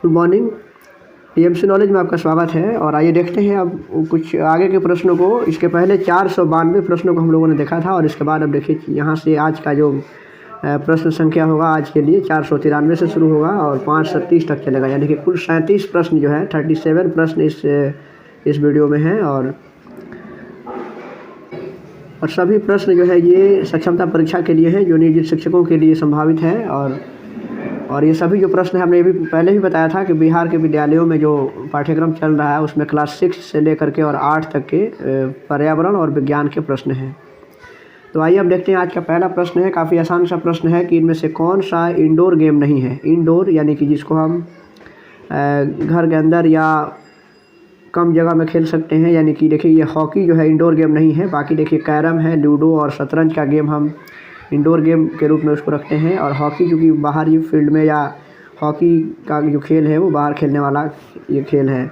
Good morning. TMC knowledge में आपका स्वागत है। और आइए देखते हैं अब कुछ आगे के प्रश्नों को। इसके पहले 492 प्रश्नों को हम लोगों ने देखा था और इसके बाद अब देखिए यहाँ से आज का जो प्रश्न संख्या होगा आज के लिए 493 से शुरू होगा और 530 तक चलेगा, यानी कि कुल 37 प्रश्न जो है 37 प्रश्न इस वीडियो में हैं। और सभी प्रश्न जो है ये सक्षमता परीक्षा के लिए है, जो नियोजित शिक्षकों के लिए संभावित है। और ये सभी जो प्रश्न है हमने ये भी पहले भी बताया था कि बिहार के विद्यालयों में जो पाठ्यक्रम चल रहा है उसमें क्लास 6 से लेकर के और 8 तक के पर्यावरण और विज्ञान के प्रश्न हैं। तो आइए अब देखते हैं आज का पहला प्रश्न है। काफ़ी आसान सा प्रश्न है कि इनमें से कौन सा इंडोर गेम नहीं है। इंडोर यानी कि जिसको हम घर के अंदर या कम जगह में खेल सकते हैं, यानी कि देखिए ये हॉकी जो है इंडोर गेम नहीं है। बाकी देखिए कैरम है, लूडो और शतरंज का गेम हम इंडोर गेम के रूप में उसको रखते हैं। और हॉकी क्योंकि बाहरी फील्ड में या हॉकी का जो खेल है वो बाहर खेलने वाला ये खेल है।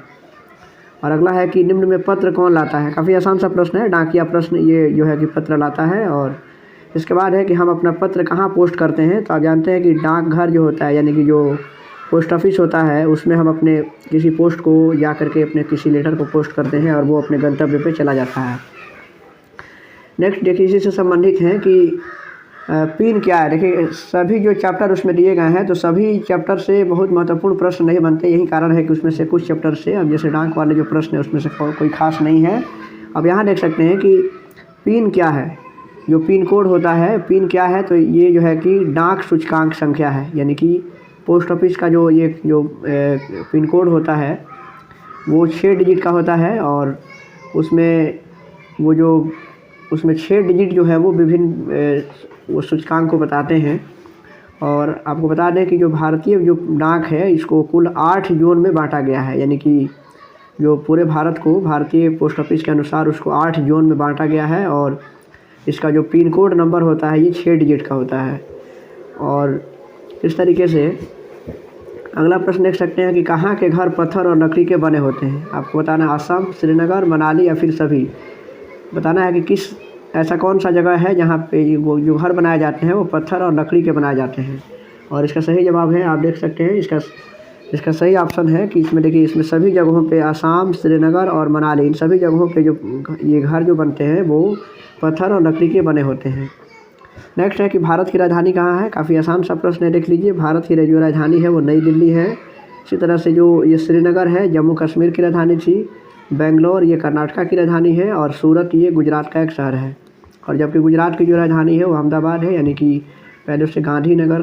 और अगला है कि निम्न में पत्र कौन लाता है। काफ़ी आसान सा प्रश्न है, डाकिया प्रश्न ये जो है कि पत्र लाता है। और इसके बाद है कि हम अपना पत्र कहाँ पोस्ट करते हैं। तो आप जानते हैं कि डाकघर जो होता है यानी कि जो पोस्ट ऑफिस होता है उसमें हम अपने किसी पोस्ट को जा करके अपने किसी लेटर को पोस्ट करते हैं और वो अपने गंतव्य पे चला जाता है। नेक्स्ट देखिए इसी से संबंधित है कि पिन क्या है। देखिए सभी जो चैप्टर उसमें दिए गए हैं तो सभी चैप्टर से बहुत महत्वपूर्ण प्रश्न नहीं बनते। यही कारण है कि उसमें से कुछ चैप्टर से, अब जैसे डाक वाले जो प्रश्न है उसमें से कोई खास नहीं है। अब यहाँ देख सकते हैं कि पिन क्या है, जो पिन कोड होता है पिन क्या है। तो ये जो है कि डाक सूचकांक संख्या है, यानी कि पोस्ट ऑफिस का जो पिन कोड होता है वो 6 डिजिट का होता है। और उसमें 6 डिजिट जो है वो विभिन्न वो सूचकांक को बताते हैं। और आपको बता दें कि जो भारतीय जो डाक है इसको कुल 8 जोन में बांटा गया है, यानी कि जो पूरे भारत को भारतीय पोस्ट ऑफिस के अनुसार उसको 8 जोन में बांटा गया है। और इसका जो पिन कोड नंबर होता है ये 6 डिजिट का होता है। और इस तरीके से अगला प्रश्न देख सकते हैं कि कहाँ के घर पत्थर और लकड़ी के बने होते हैं। आपको बताना है असम, श्रीनगर, मनाली या फिर सभी। बताना है कि किस ऐसा कौन सा जगह है जहाँ पे वो जो घर बनाए जाते हैं वो पत्थर और लकड़ी के बनाए जाते हैं। और इसका सही जवाब है, आप देख सकते हैं इसका सही ऑप्शन है कि इसमें देखिए इसमें सभी जगहों पे असम, श्रीनगर और मनाली इन सभी जगहों पे जो ये घर जो बनते हैं वो पत्थर और लकड़ी के बने होते हैं। नेक्स्ट है कि भारत की राजधानी कहाँ है। काफ़ी आसान सा प्रश्न है, देख लीजिए। भारत की जो राजधानी है वो नई दिल्ली है। इसी तरह से जो ये श्रीनगर है जम्मू कश्मीर की राजधानी थी। बेंगलोर ये कर्नाटका की राजधानी है। और सूरत ये गुजरात का एक शहर है। और जबकि गुजरात की जो राजधानी है वो अहमदाबाद है, यानी कि पहले उससे गांधीनगर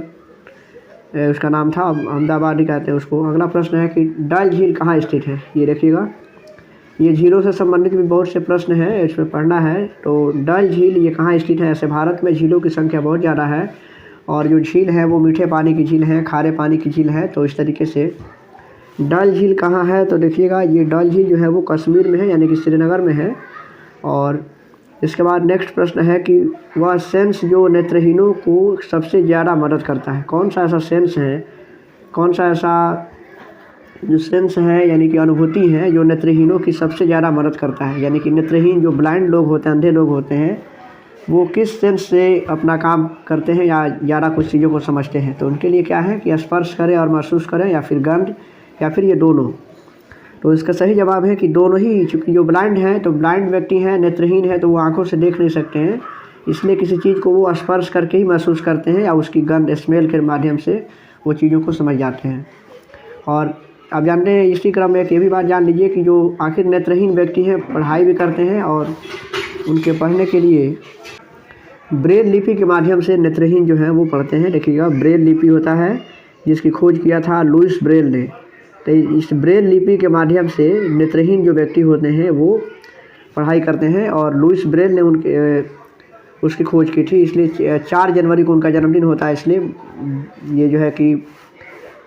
उसका नाम था, अब अहमदाबाद ही कहते हैं उसको। अगला प्रश्न है कि डल झील कहाँ स्थित है। ये देखिएगा ये झीलों से संबंधित भी बहुत से प्रश्न हैं, इसमें पढ़ना है। तो डल झील ये कहाँ स्थित है। ऐसे भारत में झीलों की संख्या बहुत ज़्यादा है और जो झील है वो मीठे पानी की झील है, खारे पानी की झील है। तो इस तरीके से डल झील कहाँ है तो देखिएगा ये डल झील जो है वो कश्मीर में है, यानी कि श्रीनगर में है। और इसके बाद नेक्स्ट प्रश्न है कि वह सेंस जो नेत्रहीनों को सबसे ज़्यादा मदद करता है। कौन सा ऐसा सेंस है, कौन सा ऐसा जो सेंस है यानी कि अनुभूति है जो नेत्रहीनों की सबसे ज़्यादा मदद करता है। यानी कि नेत्रहीन जो ब्लाइंड लोग होते हैं, अंधे लोग होते हैं, वो किस सेंस से अपना काम करते हैं या ज़्यादा कुछ चीज़ों को समझते हैं। तो उनके लिए क्या है कि स्पर्श करें और महसूस करें या फिर गंध या फिर ये दोनों। तो इसका सही जवाब है कि दोनों ही। चूँकि जो ब्लाइंड है तो ब्लाइंड व्यक्ति हैं, नेत्रहीन है तो वो आंखों से देख नहीं सकते हैं, इसलिए किसी चीज़ को वो स्पर्श करके ही महसूस करते हैं या उसकी गंध स्मेल के माध्यम से वो चीज़ों को समझ जाते हैं। और आप जानते हैं इसी क्रम में एक ये भी बात जान लीजिए कि जो आखिर नेत्रहीन व्यक्ति हैं पढ़ाई भी करते हैं और उनके पढ़ने के लिए ब्रेल लिपि के माध्यम से नेत्रहीन जो है वो पढ़ते हैं। देखिएगा ब्रेल लिपि होता है जिसकी खोज किया था लुईस ब्रेल ने। तो इस ब्रेल लिपि के माध्यम से नेत्रहीन जो व्यक्ति होते हैं वो पढ़ाई करते हैं और लुईस ब्रेल ने उसकी खोज की थी। इसलिए 4 जनवरी को उनका जन्मदिन होता है, इसलिए ये जो है कि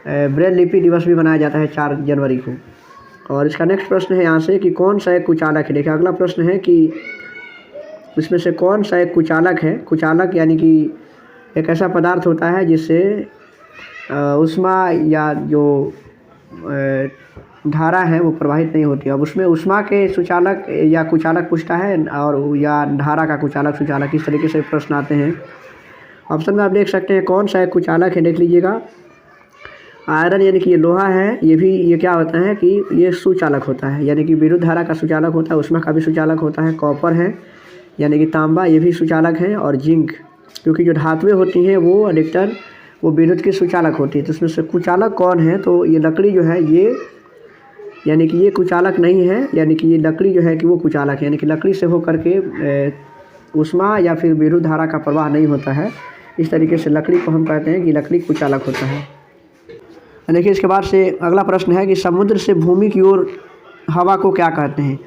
ब्रेल लिपि दिवस भी मनाया जाता है 4 जनवरी को। और इसका नेक्स्ट प्रश्न है यहाँ से कि कौन सा एक कुचालक है। देखिए अगला प्रश्न है कि इसमें से कौन सा एक कुचालक है। कुचालक यानी कि एक ऐसा पदार्थ होता है जिससे ऊष्मा या जो धारा है वो प्रवाहित नहीं होती। अब उसमें ऊष्मा के सुचालक या कुचालक पूछता है और या धारा का कुचालक सुचालक, इस तरीके से प्रश्न आते हैं। ऑप्शन में आप देख सकते हैं कौन सा एक कुचालक है, देख लीजिएगा। आयरन यानी कि ये लोहा है, ये क्या होता है कि ये सुचालक होता है, यानी कि विद्युत धारा का सुचालक होता है, ऊष्मा का भी सुचालक होता है। कॉपर है यानी कि तांबा, ये भी सुचालक है। और जिंक, क्योंकि जो धातुएं होती हैं वो अधिकतर वो विद्युत की सुचालक होती है। तो उसमें से कुचालक कौन है, तो ये लकड़ी जो है ये, यानी कि ये कुचालक नहीं है, यानी कि ये लकड़ी जो है कि वो कुचालक है, यानी कि लकड़ी से होकर के ऊष्मा या फिर विद्युत धारा का प्रवाह नहीं होता है। इस तरीके से लकड़ी को हम कहते हैं कि लकड़ी कुचालक होता है। देखिए इसके बाद से अगला प्रश्न है कि समुद्र से भूमि की ओर हवा को क्या कहते हैं।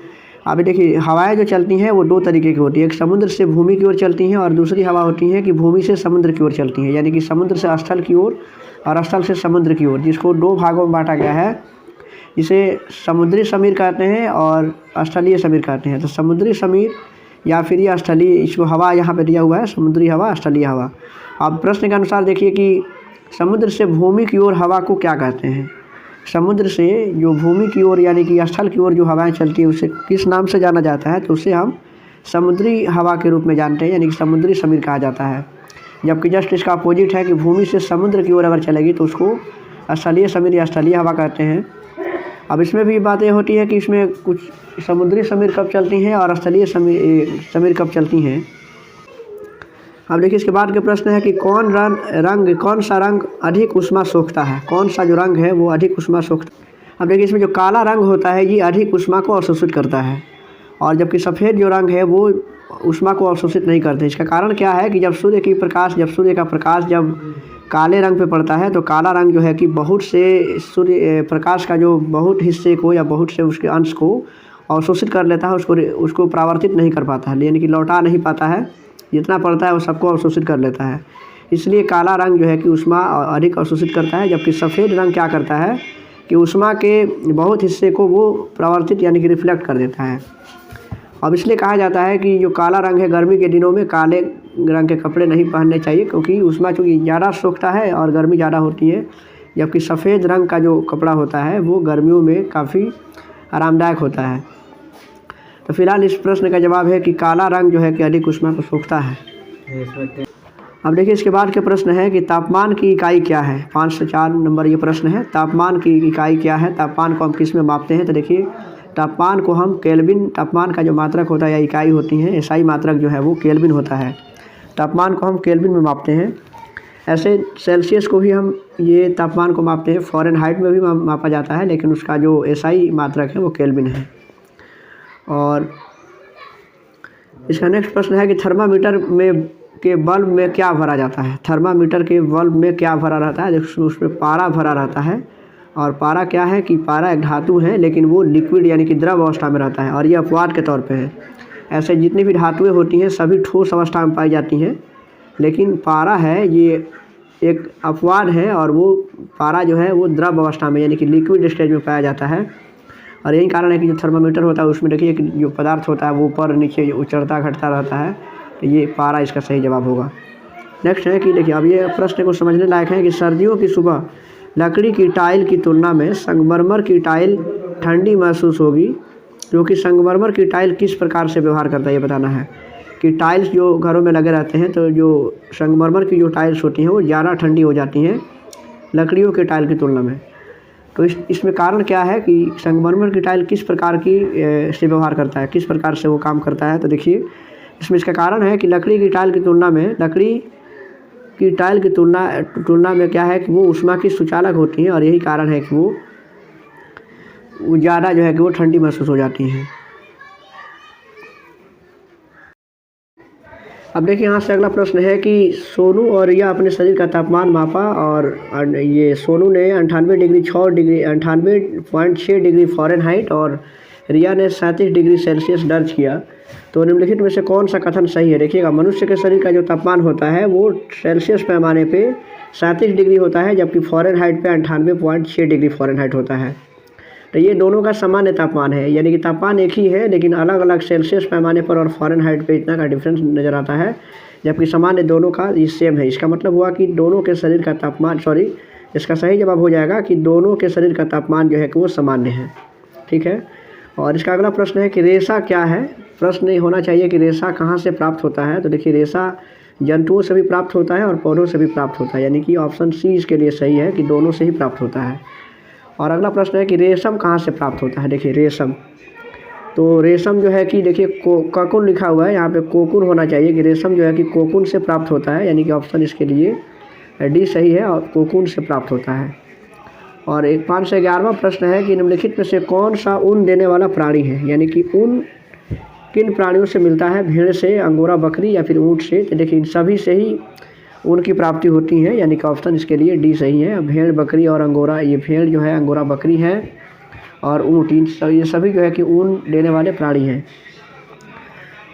अभी देखिए हवाएं जो चलती हैं वो 2 तरीके की होती है, एक समुद्र से भूमि की ओर चलती हैं और दूसरी हवा होती है कि भूमि से समुद्र की ओर चलती हैं, यानी कि समुद्र से स्थल की ओर और स्थल से समुद्र की ओर, जिसको 2 भागों में बांटा गया है। इसे समुद्री समीर कहते हैं और स्थलीय समीर कहते हैं। तो समुद्री समीर या फिर ये स्थलीय, इसको हवा यहाँ पे दिया हुआ है, समुद्री हवा, स्थलीय हवा। अब प्रश्न के अनुसार देखिए कि समुद्र से भूमि की ओर हवा को क्या कहते हैं। समुद्र से जो भूमि की ओर यानी कि स्थल की ओर जो हवाएं चलती हैं उसे किस नाम से जाना जाता है, तो उसे हम समुद्री हवा के रूप में जानते हैं, यानी कि समुद्री समीर कहा जाता है। जबकि जस्ट इसका अपोजिट है कि भूमि से समुद्र की ओर अगर चलेगी तो उसको स्थलीय समीर या स्थलीय हवा कहते हैं। अब इसमें भी बातें होती हैं कि इसमें कुछ समुद्री समीर कब चलती हैं और स्थलीय समीर कब चलती हैं। अब देखिए इसके बाद के प्रश्न है कि कौन सा रंग अधिक ऊष्मा सोखता है, कौन सा जो रंग है वो अधिक ऊष्मा सोखता है। अब देखिए इसमें जो काला रंग होता है ये अधिक ऊष्मा को अवशोषित करता है, और जबकि सफ़ेद जो रंग है वो ऊष्मा को अवशोषित नहीं करते। इसका कारण क्या है कि जब सूर्य का प्रकाश जब काले रंग पे पड़ता है तो काला रंग जो है कि बहुत से सूर्य प्रकाश का जो बहुत हिस्से को या बहुत से उसके अंश को अवशोषित कर लेता है, उसको परावर्तित नहीं कर पाता है, यानी कि लौटा नहीं पाता है। जितना पड़ता है वो सबको अवशोषित कर लेता है। इसलिए काला रंग जो है कि ऊष्मा अधिक अवशोषित करता है, जबकि सफ़ेद रंग क्या करता है कि ऊष्मा के बहुत हिस्से को वो परावर्तित यानी कि रिफ्लेक्ट कर देता है। अब इसलिए कहा जाता है कि जो काला रंग है गर्मी के दिनों में काले रंग के कपड़े नहीं पहनने चाहिए, क्योंकि ऊष्मा चूँकि ज़्यादा सोखता है और गर्मी ज़्यादा होती है। जबकि सफ़ेद रंग का जो कपड़ा होता है वो गर्मियों में काफ़ी आरामदायक होता है। तो फिलहाल इस प्रश्न का जवाब है कि काला रंग जो है कि अधिक ऊष्मा को सोखता है। अब देखिए इसके बाद के प्रश्न है कि तापमान की इकाई क्या है। 5 से 4 नंबर ये प्रश्न है, तापमान की इकाई क्या है, तापमान को हम किस में मापते हैं। तो देखिए तापमान को हम केल्विन, तापमान का जो मात्रक होता है या इकाई होती है, एसआई मात्रक जो है वो केल्विन होता है। तापमान को हम केल्विन में मापते हैं। ऐसे सेल्सियस को भी हम ये तापमान को मापते हैं, फ़ारेनहाइट में भी मापा जाता है, लेकिन उसका जो एसआई मात्रक है वो केल्विन है। और इसका नेक्स्ट प्रश्न है कि थर्मामीटर में के बल्ब में क्या भरा जाता है। थर्मामीटर के बल्ब में क्या भरा रहता है, उसमें पारा भरा रहता है। और पारा क्या है कि पारा एक धातु है, लेकिन वो लिक्विड यानी कि द्रव अवस्था में रहता है और ये अपवाद के तौर पे है। ऐसे जितनी भी धातुएं होती हैं सभी ठोस अवस्था में पाई जाती हैं, लेकिन पारा है ये एक अपवाद है, और वो पारा जो है वो द्रव अवस्था में यानी कि लिक्विड स्टेज में पाया जाता है। और यही कारण है कि जो थर्मामीटर होता है उसमें देखिए कि जो पदार्थ होता है वो ऊपर नीचे उचड़ता घटता रहता है। तो ये पारा इसका सही जवाब होगा। नेक्स्ट है कि देखिए अब ये प्रश्न को समझने लायक है कि सर्दियों की सुबह लकड़ी की टाइल की तुलना में संगमरमर की टाइल ठंडी महसूस होगी, क्योंकि संगमरमर की टाइल किस प्रकार से व्यवहार करता है ये बताना है। कि टाइल्स जो घरों में लगे रहते हैं तो जो संगमरमर की जो टाइल्स होती हैं वो ज़्यादा ठंडी हो जाती हैं लकड़ियों के टाइल की तुलना में। तो इसमें कारण क्या है कि संगमरमर की टाइल किस प्रकार की से व्यवहार करता है, किस प्रकार से वो काम करता है। तो देखिए इसमें इसका कारण है कि लकड़ी की टाइल की तुलना में क्या है कि वो ऊष्मा की सुचालक होती हैं, और यही कारण है कि वो ज़्यादा जो है कि वो ठंडी महसूस हो जाती हैं। अब देखिए यहाँ से अगला प्रश्न है कि सोनू और रिया अपने शरीर का तापमान मापा, और ये सोनू ने 98.6 डिग्री फ़ारेनहाइट और रिया ने 37 डिग्री सेल्सियस दर्ज किया। तो निम्नलिखित में से कौन सा कथन सही है। देखिएगा मनुष्य के शरीर का जो तापमान होता है वो सेल्सियस पैमाने पे 37 डिग्री होता है, जबकि फ़ारेनहाइट पे 98.6 डिग्री फ़ारेनहाइट होता है। तो ये दोनों का सामान्य तापमान है, यानी कि तापमान एक ही है लेकिन अलग अलग सेल्सियस पैमाने पर और फ़ारेनहाइट पे इतना का डिफरेंस नज़र आता है, जबकि सामान्य दोनों का ये सेम है। इसका मतलब हुआ कि दोनों के शरीर का तापमान इसका सही जवाब हो जाएगा कि दोनों के शरीर का तापमान जो है कि वो सामान्य है। ठीक है। और इसका अगला प्रश्न है कि रेशा क्या है। प्रश्न ये होना चाहिए कि रेशा कहाँ से प्राप्त होता है। तो देखिए रेशा जंतुओं से भी प्राप्त होता है और पौधों से भी प्राप्त होता है, यानी कि ऑप्शन सी इसके लिए सही है कि दोनों से ही प्राप्त होता है। और अगला प्रश्न है कि रेशम कहाँ से प्राप्त होता है। देखिए रेशम, तो रेशम जो है कि देखिए कोकुन लिखा हुआ है, यहाँ पे कोकुन होना चाहिए कि रेशम जो है कि कोकुन से प्राप्त होता है, यानी कि ऑप्शन इसके लिए डी सही है और कोकुन से प्राप्त होता है। और एक 511वां प्रश्न है कि निम्नलिखित में से कौन सा ऊन देने वाला प्राणी है, यानी कि ऊन किन प्राणियों से मिलता है, भेड़ से, अंगोरा बकरी या फिर ऊँट से। तो देखिए इन सभी से ही ऊन की प्राप्ति होती है, यानी कि ऑप्शन इसके लिए डी सही है। भेड़, बकरी और अंगोरा, ये भेड़ जो है, अंगोरा बकरी है और ऊँट, ये सभी जो है कि ऊन देने वाले प्राणी हैं।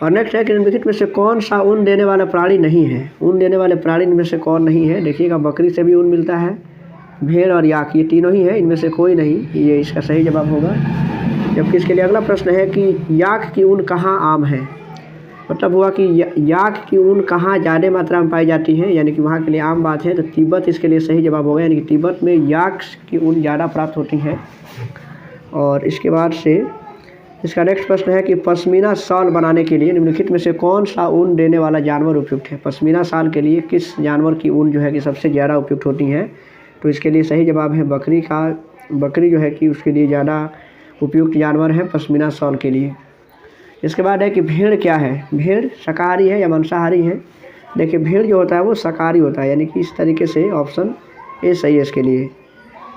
और नेक्स्ट है कि निम्नलिखित में से कौन सा ऊन देने वाला प्राणी नहीं है। ऊन देने वाले प्राणी में से कौन नहीं है, देखिएगा बकरी से भी ऊन मिलता है, भेड़ और याक, ये तीनों ही है, इनमें से कोई नहीं, ये इसका सही जवाब होगा। जबकि इसके लिए अगला प्रश्न है कि याक की ऊन कहाँ आम है, मतलब हुआ कि याक की ऊन कहाँ ज़्यादा मात्रा में पाई जाती है, यानी कि वहाँ के लिए आम बात है, तो तिब्बत इसके लिए सही जवाब होगा, यानी कि तिब्बत में याक की ऊन ज़्यादा प्राप्त होती है। और इसके बाद से इसका नेक्स्ट प्रश्न है कि पश्मीना शॉल बनाने के लिए निम्नलिखित में से कौन सा ऊन देने वाला जानवर उपयुक्त है। पश्मीना शॉल के लिए किस जानवर की ऊन जो है कि सबसे ज़्यादा उपयुक्त होती है, तो इसके लिए सही जवाब है बकरी का। बकरी जो है कि उसके लिए ज़्यादा उपयुक्त जानवर है पश्मीना शॉल के लिए। इसके बाद है कि भेड़ क्या है, भेड़ शाकाहारी है या मांसाहारी है। देखिए भेड़ जो होता है वो शाकाहारी होता है, यानी कि इस तरीके से ऑप्शन ए सही है इसके लिए।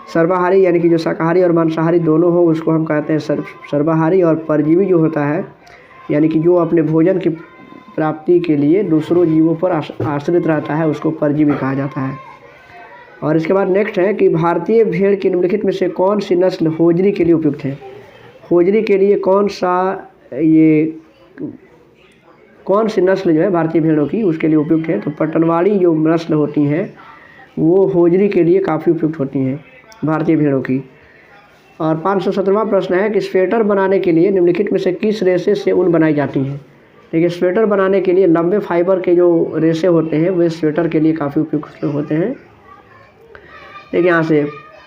सर्वाहारी यानी कि जो शाकाहारी और मांसाहारी दोनों हो उसको हम कहते हैं सर्वाहारी। और परजीवी जो होता है, यानी कि जो अपने भोजन की प्राप्ति के लिए दूसरों जीवों पर आश्रित रहता है, उसको परजीवी कहा जाता है। और इसके बाद नेक्स्ट है कि भारतीय भेड़ की निम्नलिखित में से कौन सी नस्ल होजरी के लिए उपयुक्त है। होजरी के लिए कौन सी नस्ल जो है भारतीय भेड़ों की उसके लिए उपयुक्त है, तो पटनवाड़ी जो नस्ल होती हैं वो होजरी के लिए काफ़ी उपयुक्त होती हैं भारतीय भेड़ों की। और 517वां प्रश्न है कि स्वेटर बनाने के लिए निम्नलिखित में से किस रेशे से ऊन बनाई जाती है। देखिए स्वेटर बनाने के लिए लंबे फाइबर के जो रेशे होते हैं वे स्वेटर के लिए काफ़ी उपयुक्त होते हैं। देखिए यहाँ से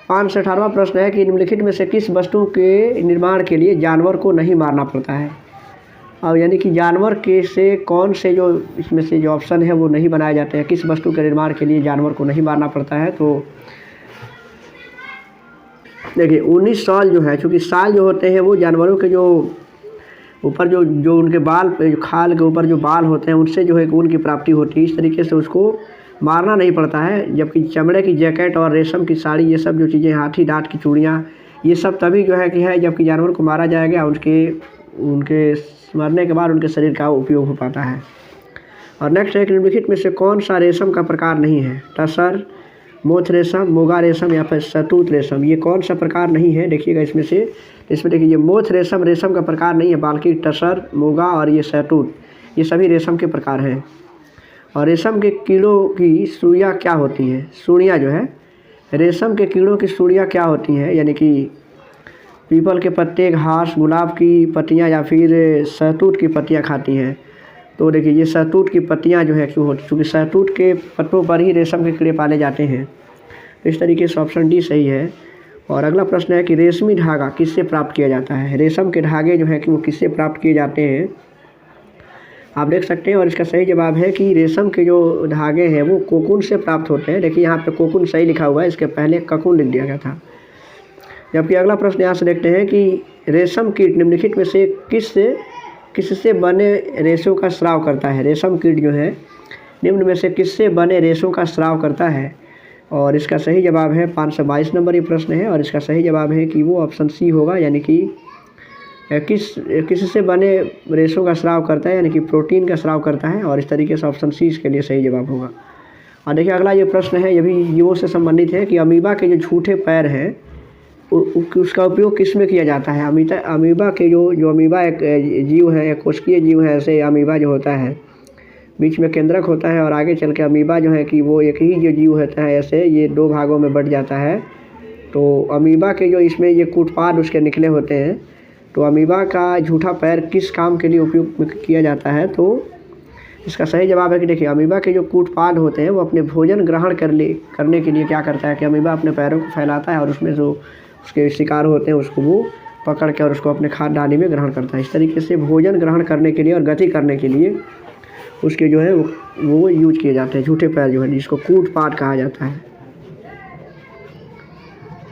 518वां प्रश्न है कि निम्नलिखित में से किस वस्तु के निर्माण के लिए जानवर को नहीं मारना पड़ता है। अब यानी कि जानवर के से कौन से जो इसमें से जो ऑप्शन है वो नहीं बनाए जाते हैं, किस वस्तु के निर्माण के लिए जानवर को नहीं मारना पड़ता है। तो देखिए 19 साल जो है, चूँकि साल जो होते हैं वो जानवरों के जो ऊपर जो उनके बाल जो खाल के ऊपर जो बाल होते हैं उनसे जो है ऊन की प्राप्ति होती है, इस तरीके से उसको मारना नहीं पड़ता है। जबकि चमड़े की जैकेट और रेशम की साड़ी, ये सब जो चीज़ें, हाथी दांत की चूड़ियाँ, ये सब तभी जो है कि है जबकि जानवर को मारा जाएगा, उनके मरने के बाद उनके शरीर का उपयोग हो पाता है। और नेक्स्ट है कि निम्नलिखित में से कौन सा रेशम का प्रकार नहीं है। टसर, मोथ रेशम, मोगा रेशम या फिर शहतूत रेशम, ये कौन सा प्रकार नहीं है। देखिएगा इसमें देखिए ये मोथ रेशम का प्रकार नहीं है, बल्कि टसर, मोगा और ये शहतूत, ये सभी रेशम के प्रकार हैं। और रेशम के कीड़ों की सुइयाँ क्या होती हैं। सुइयाँ जो है रेशम के कीड़ों की सुइयाँ क्या होती हैं, यानी कि पीपल के पत्ते, घास, गुलाब की पत्तियाँ या फिर शहतूत की पत्तियाँ खाती हैं। तो देखिए ये शहतूत की पत्तियाँ जो है क्यों होती, क्योंकि शहतूत के पत्तों पर ही रेशम के कीड़े पाले जाते हैं। तो इस तरीके से ऑप्शन डी सही है। और अगला प्रश्न है कि रेशमी धागा किससे प्राप्त किया जाता है। रेशम के धागे जो है कि वो किससे प्राप्त किए जाते हैं, आप देख सकते हैं। और इसका सही जवाब है कि रेशम के जो धागे हैं वो कोकून से प्राप्त होते हैं। देखिए यहाँ पे कोकून सही लिखा हुआ है, इसके पहले ककून लिख दिया गया था। जबकि अगला प्रश्न यहाँ से देखते हैं कि रेशम कीट निम्नलिखित में से किससे बने रेशों का स्राव करता है। रेशम कीट जो है निम्न में से किससे बने रेशों का स्राव करता है। और इसका सही जवाब है 522 नंबर ये प्रश्न है। और इसका सही जवाब है कि वो ऑप्शन सी होगा, यानी कि किससे बने रेशों का स्राव करता है, यानी कि प्रोटीन का स्राव करता है। और इस तरीके से ऑप्शन सी इसके लिए सही जवाब होगा। और देखिए अगला ये प्रश्न है, ये भी जीवों से संबंधित है कि अमीबा के जो झूठे पैर हैं उसका उपयोग किस में किया जाता है। अमीबा के जो अमीबा एक जीव है, एक कोशिकीय जीव है। ऐसे अमीबा जो होता है बीच में केंद्रक होता है और आगे चल के अमीबा जो है कि वो एक ही जो जीव होता है, ऐसे ये दो भागों में बट जाता है। तो अमीबा के जो इसमें ये कूटपाद उसके निकले होते हैं, तो अमीबा का झूठा पैर किस काम के लिए उपयोग किया जाता है। तो इसका सही जवाब है कि देखिए अमीबा के जो कूटपाद होते हैं वो अपने भोजन ग्रहण करने के लिए क्या करता है कि अमीबा अपने पैरों को फैलाता है और उसमें जो उसके शिकार होते हैं उसको वो पकड़ के और उसको अपने खाद्यनाली में ग्रहण करता है। इस तरीके से भोजन ग्रहण करने के लिए और गति करने के लिए उसके जो है वो यूज किए जाते हैं। झूठे पैर जो है जिसको कूट पाट कहा जाता है,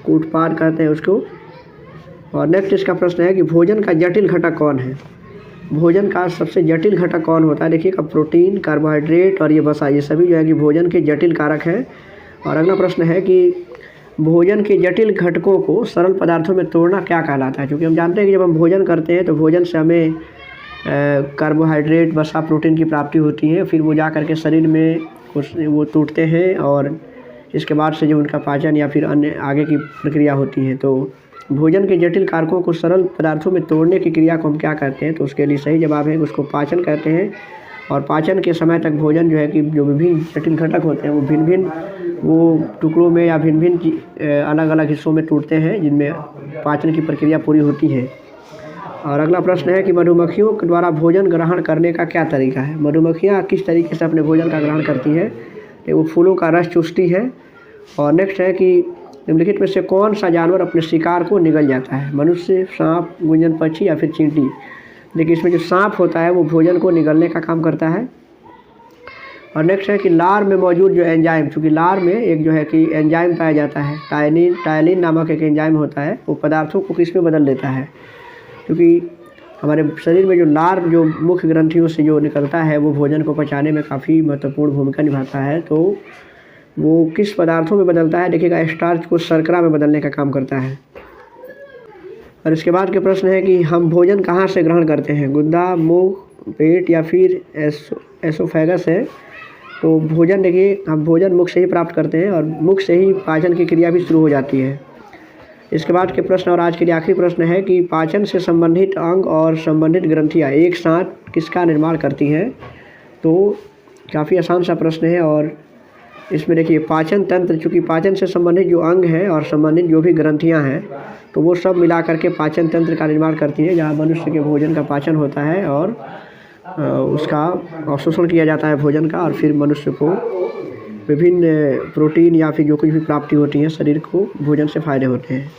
कूट पाट कहते हैं उसको। और नेक्स्ट इसका प्रश्न है कि भोजन का जटिल घटक कौन है? भोजन का सबसे जटिल घटक कौन होता है? देखिएगा प्रोटीन, कार्बोहाइड्रेट और ये वसा, ये सभी जो है कि भोजन के जटिल कारक हैं। और अगला प्रश्न है कि भोजन के जटिल घटकों को सरल पदार्थों में तोड़ना क्या कहलाता है? क्योंकि हम जानते हैं कि जब हम भोजन करते हैं तो भोजन से हमें कार्बोहाइड्रेट, वसा, प्रोटीन की प्राप्ति होती है, फिर वो जा करके शरीर में वो टूटते हैं और इसके बाद से जो उनका पाचन या फिर अन्य आगे की प्रक्रिया होती है। तो भोजन के जटिल कारकों को सरल पदार्थों में तोड़ने की क्रिया को हम क्या कहते हैं? तो उसके लिए सही जवाब है उसको पाचन कहते हैं। और पाचन के समय तक भोजन जो है कि जो विभिन्न जटिल घटक होते हैं वो भिन्न भिन्न वो टुकड़ों में या भिन्न भिन्न अलग अलग हिस्सों में टूटते हैं, जिनमें पाचन की प्रक्रिया पूरी होती है। और अगला प्रश्न है कि मधुमक्खियों के द्वारा भोजन ग्रहण करने का क्या तरीका है? मधुमक्खियाँ किस तरीके से अपने भोजन का ग्रहण करती हैं? वो फूलों का रस चूसती है। और नेक्स्ट है कि निम्नलिखित में से कौन सा जानवर अपने शिकार को निगल जाता है? मनुष्य, सांप, गुंजन पक्षी या फिर चींटी? देखिए इसमें जो सांप होता है वो भोजन को निगलने का काम करता है। और नेक्स्ट है कि लार में मौजूद जो एंजाइम, चूँकि लार में एक जो है कि एंजाइम पाया जाता है, टायलिन नामक एक एंजाइम होता है, वो पदार्थों को किस में बदल देता है? क्योंकि हमारे शरीर में जो लार जो मुख्य ग्रंथियों से जो निकलता है वो भोजन को पचाने में काफ़ी महत्वपूर्ण भूमिका निभाता है। तो वो किस पदार्थों में बदलता है? देखिएगा स्टार्च को शर्करा में बदलने का काम करता है। और इसके बाद के प्रश्न है कि हम भोजन कहाँ से ग्रहण करते हैं? गुद्दा, मुंह, पेट या फिर एसोफेगस है? तो भोजन देखिए हम भोजन मुख से ही प्राप्त करते हैं और मुख से ही पाचन की क्रिया भी शुरू हो जाती है। इसके बाद के प्रश्न और आज के लिए आखिरी प्रश्न है कि पाचन से संबंधित अंग और संबंधित ग्रंथियाँ एक साथ किसका निर्माण करती हैं? तो काफ़ी आसान सा प्रश्न है। और इसमें देखिए पाचन तंत्र, चूँकि पाचन से संबंधित जो अंग है और संबंधित जो भी ग्रंथियाँ हैं तो वो सब मिला करके पाचन तंत्र का निर्माण करती है, जहाँ मनुष्य के भोजन का पाचन होता है और उसका अवशोषण किया जाता है भोजन का, और फिर मनुष्य को विभिन्न प्रोटीन या फिर जो कुछ भी प्राप्ति होती है शरीर को भोजन से फ़ायदे होते हैं।